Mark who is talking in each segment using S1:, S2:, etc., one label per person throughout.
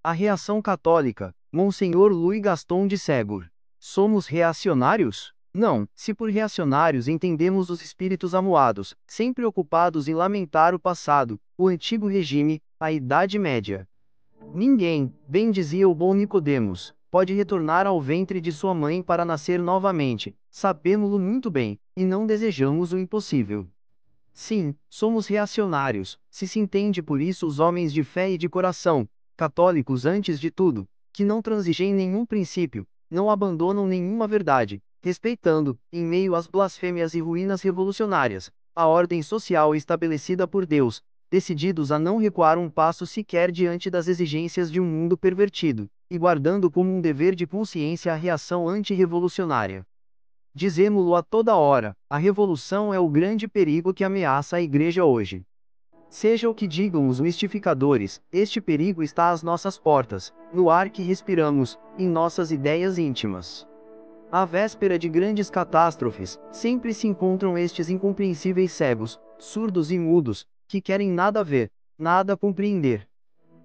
S1: A reação católica, Monsenhor Louis Gaston de Ségur. Somos reacionários? Não, se por reacionários entendemos os espíritos amuados, sempre ocupados em lamentar o passado, o antigo regime, a Idade Média. Ninguém, bem dizia o bom Nicodemos, pode retornar ao ventre de sua mãe para nascer novamente, sabemo-lo muito bem, e não desejamos o impossível. Sim, somos reacionários, se entende por isso os homens de fé e de coração, católicos antes de tudo, que não transigem nenhum princípio, não abandonam nenhuma verdade, respeitando, em meio às blasfêmias e ruínas revolucionárias, a ordem social estabelecida por Deus, decididos a não recuar um passo sequer diante das exigências de um mundo pervertido, e guardando como um dever de consciência a reação antirrevolucionária. Dizemo-lo a toda hora, a revolução é o grande perigo que ameaça a Igreja hoje. Seja o que digam os mistificadores, este perigo está às nossas portas, no ar que respiramos, em nossas ideias íntimas. À véspera de grandes catástrofes, sempre se encontram estes incompreensíveis cegos, surdos e mudos, que querem nada ver, nada compreender.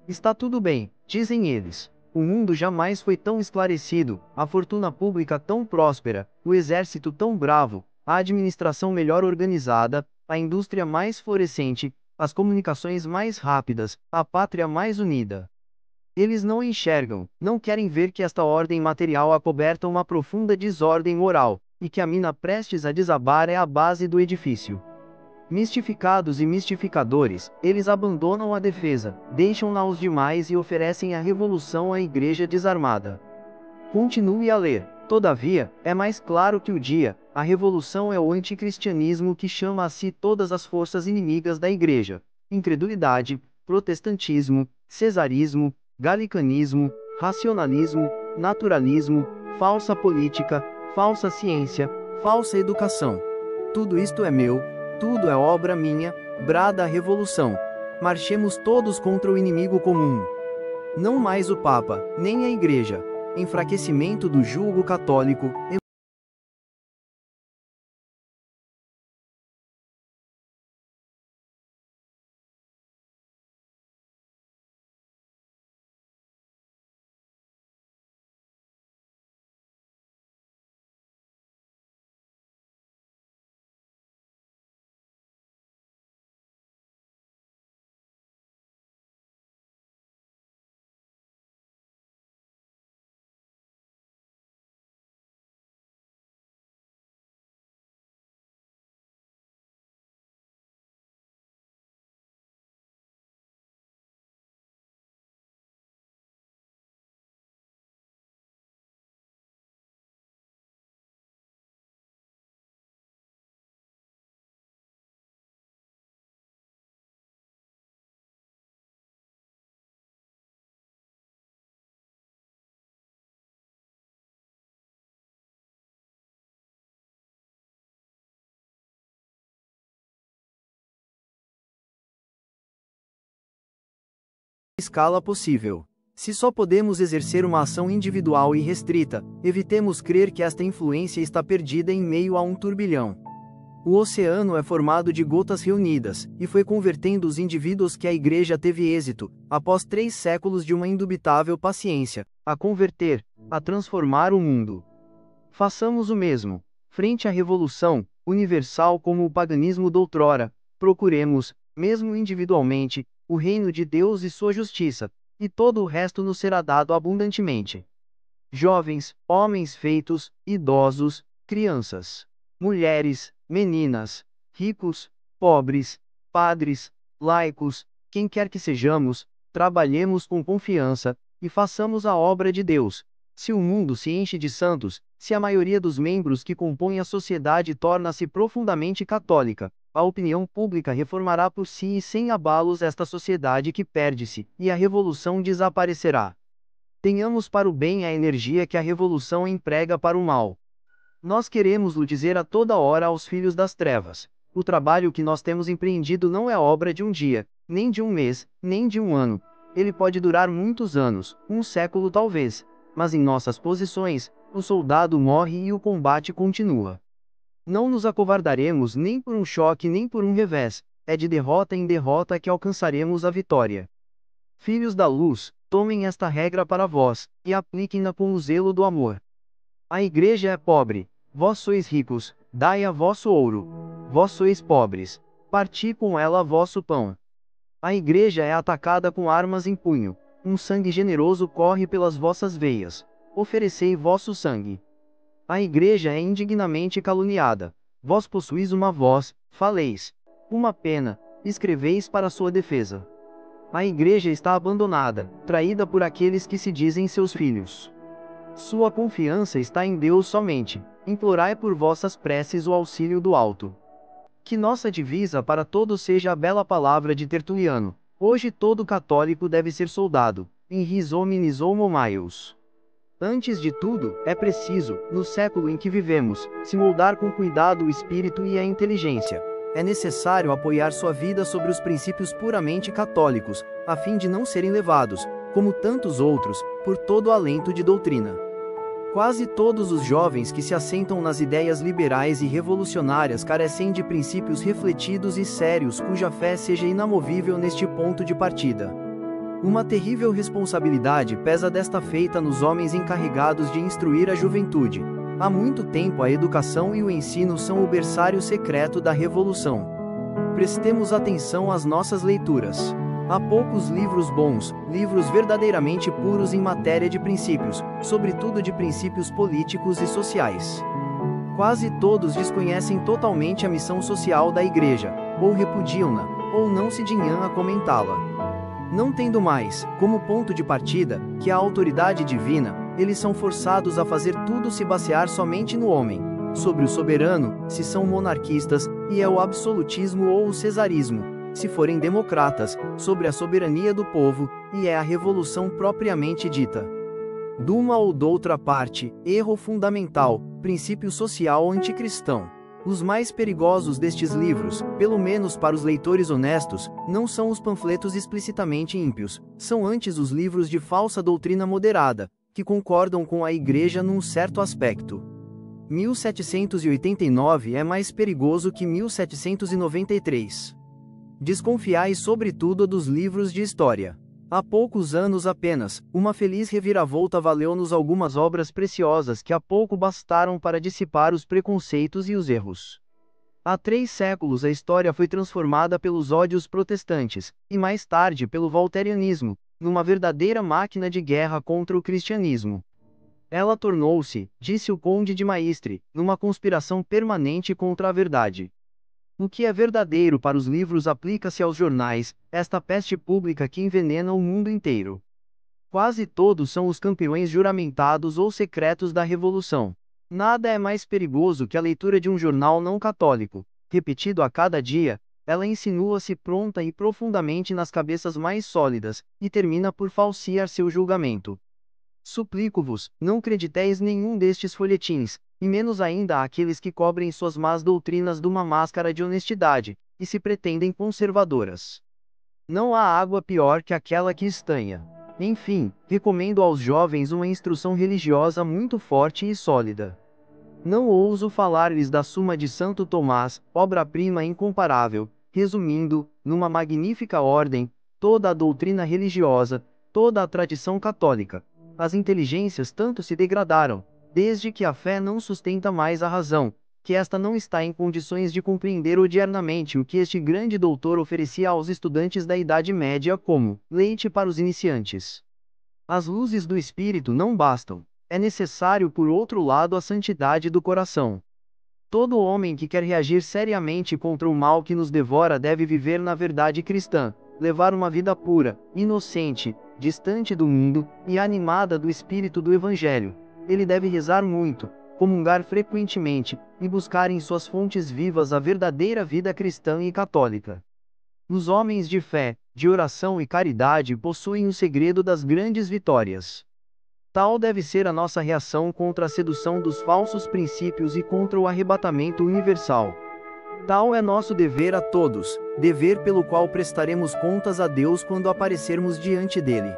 S1: Está tudo bem, dizem eles. O mundo jamais foi tão esclarecido, a fortuna pública tão próspera, o exército tão bravo, a administração melhor organizada, a indústria mais florescente, as comunicações mais rápidas, a pátria mais unida. Eles não enxergam, não querem ver que esta ordem material acoberta uma profunda desordem moral, e que a mina prestes a desabar é a base do edifício. Mistificados e mistificadores, eles abandonam a defesa, deixam-na aos demais e oferecem a revolução à Igreja desarmada. Continue a ler. Todavia, é mais claro que o dia, a revolução é o anticristianismo que chama a si todas as forças inimigas da Igreja: incredulidade, protestantismo, cesarismo, galicanismo, racionalismo, naturalismo, falsa política, falsa ciência, falsa educação. Tudo isto é meu, tudo é obra minha, brada a revolução. Marchemos todos contra o inimigo comum. Não mais o Papa, nem a Igreja. Enfraquecimento do julgo católico. Escala possível. Se só podemos exercer uma ação individual e restrita, evitemos crer que esta influência está perdida em meio a um turbilhão. O oceano é formado de gotas reunidas, e foi convertendo os indivíduos que a Igreja teve êxito, após 3 séculos de uma indubitável paciência, a converter, a transformar o mundo. Façamos o mesmo. Frente à revolução, universal como o paganismo doutrora, procuremos, mesmo individualmente, o reino de Deus e sua justiça, e todo o resto nos será dado abundantemente. Jovens, homens feitos, idosos, crianças, mulheres, meninas, ricos, pobres, padres, laicos, quem quer que sejamos, trabalhemos com confiança, e façamos a obra de Deus. Se o mundo se enche de santos, se a maioria dos membros que compõem a sociedade torna-se profundamente católica, a opinião pública reformará por si e sem abalos esta sociedade que perde-se, e a revolução desaparecerá. Tenhamos para o bem a energia que a revolução emprega para o mal. Nós queremos-lo dizer a toda hora aos filhos das trevas. O trabalho que nós temos empreendido não é obra de um dia, nem de um mês, nem de um ano. Ele pode durar muitos anos, um século talvez. Mas em nossas posições, o soldado morre e o combate continua. Não nos acovardaremos nem por um choque nem por um revés, é de derrota em derrota que alcançaremos a vitória. Filhos da luz, tomem esta regra para vós, e apliquem-na com o zelo do amor. A igreja é pobre, vós sois ricos, dai a vosso ouro. Vós sois pobres, parti com ela vosso pão. A igreja é atacada com armas em punho, um sangue generoso corre pelas vossas veias, oferecei vosso sangue. A igreja é indignamente caluniada, vós possuís uma voz, faleis. Uma pena, escreveis para sua defesa. A igreja está abandonada, traída por aqueles que se dizem seus filhos. Sua confiança está em Deus somente, implorai por vossas preces o auxílio do alto. Que nossa divisa para todos seja a bela palavra de Tertuliano: hoje todo católico deve ser soldado, in ris hominis homo maius. Antes de tudo, é preciso, no século em que vivemos, se moldar com cuidado o espírito e a inteligência. É necessário apoiar sua vida sobre os princípios puramente católicos, a fim de não serem levados, como tantos outros, por todo alento de doutrina. Quase todos os jovens que se assentam nas ideias liberais e revolucionárias carecem de princípios refletidos e sérios cuja fé seja inamovível neste ponto de partida. Uma terrível responsabilidade pesa desta feita nos homens encarregados de instruir a juventude. Há muito tempo a educação e o ensino são o berçário secreto da revolução. Prestemos atenção às nossas leituras. Há poucos livros bons, livros verdadeiramente puros em matéria de princípios, sobretudo de princípios políticos e sociais. Quase todos desconhecem totalmente a missão social da Igreja, ou repudiam-na, ou não se dignan a comentá-la. Não tendo mais, como ponto de partida, que a autoridade divina, eles são forçados a fazer tudo se basear somente no homem. Sobre o soberano, se são monarquistas, e é o absolutismo ou o cesarismo. Se forem democratas, sobre a soberania do povo, e é a revolução propriamente dita. De uma ou doutra parte, erro fundamental, princípio social anticristão. Os mais perigosos destes livros, pelo menos para os leitores honestos, não são os panfletos explicitamente ímpios, são antes os livros de falsa doutrina moderada, que concordam com a Igreja num certo aspecto. 1789 é mais perigoso que 1793. Desconfiai sobretudo dos livros de história. Há poucos anos apenas, uma feliz reviravolta valeu-nos algumas obras preciosas que há pouco bastaram para dissipar os preconceitos e os erros. Há 3 séculos a história foi transformada pelos ódios protestantes, e mais tarde pelo voltairianismo, numa verdadeira máquina de guerra contra o cristianismo. Ela tornou-se, disse o conde de Maistre, numa conspiração permanente contra a verdade. O que é verdadeiro para os livros aplica-se aos jornais, esta peste pública que envenena o mundo inteiro. Quase todos são os campeões juramentados ou secretos da revolução. Nada é mais perigoso que a leitura de um jornal não católico. Repetido a cada dia, ela insinua-se pronta e profundamente nas cabeças mais sólidas, e termina por falsear seu julgamento. Suplico-vos, não crediteis nenhum destes folhetins, e menos ainda àqueles que cobrem suas más doutrinas de uma máscara de honestidade, e se pretendem conservadoras. Não há água pior que aquela que estanha. Enfim, recomendo aos jovens uma instrução religiosa muito forte e sólida. Não ouso falar-lhes da Suma de Santo Tomás, obra-prima incomparável, resumindo, numa magnífica ordem, toda a doutrina religiosa, toda a tradição católica. As inteligências tanto se degradaram, desde que a fé não sustenta mais a razão, que esta não está em condições de compreender odiernamente o que este grande doutor oferecia aos estudantes da Idade Média como leite para os iniciantes. As luzes do espírito não bastam, é necessário por outro lado a santidade do coração. Todo homem que quer reagir seriamente contra o mal que nos devora deve viver na verdade cristã, levar uma vida pura, inocente, distante do mundo, e animada do espírito do Evangelho. Ele deve rezar muito, comungar frequentemente, e buscar em suas fontes vivas a verdadeira vida cristã e católica. Os homens de fé, de oração e caridade possuem o segredo das grandes vitórias. Tal deve ser a nossa reação contra a sedução dos falsos princípios e contra o arrebatamento universal. Tal é nosso dever a todos, dever pelo qual prestaremos contas a Deus quando aparecermos diante dele.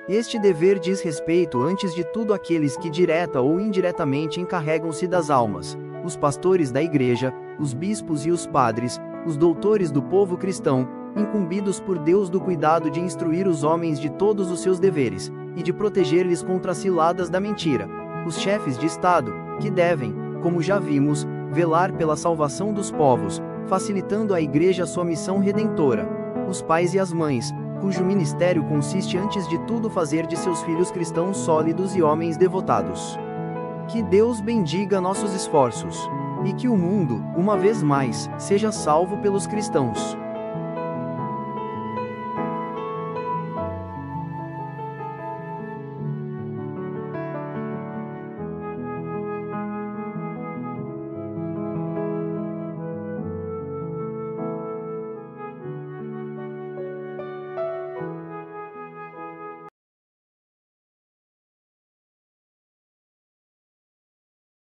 S1: Este dever diz respeito antes de tudo àqueles que direta ou indiretamente encarregam-se das almas, os pastores da Igreja, os bispos e os padres, os doutores do povo cristão, incumbidos por Deus do cuidado de instruir os homens de todos os seus deveres, e de proteger-lhes contra as ciladas da mentira. Os chefes de Estado, que devem, como já vimos, velar pela salvação dos povos, facilitando à Igreja sua missão redentora. Os pais e as mães, cujo ministério consiste antes de tudo fazer de seus filhos cristãos sólidos e homens devotados. Que Deus bendiga nossos esforços, e que o mundo, uma vez mais, seja salvo pelos cristãos.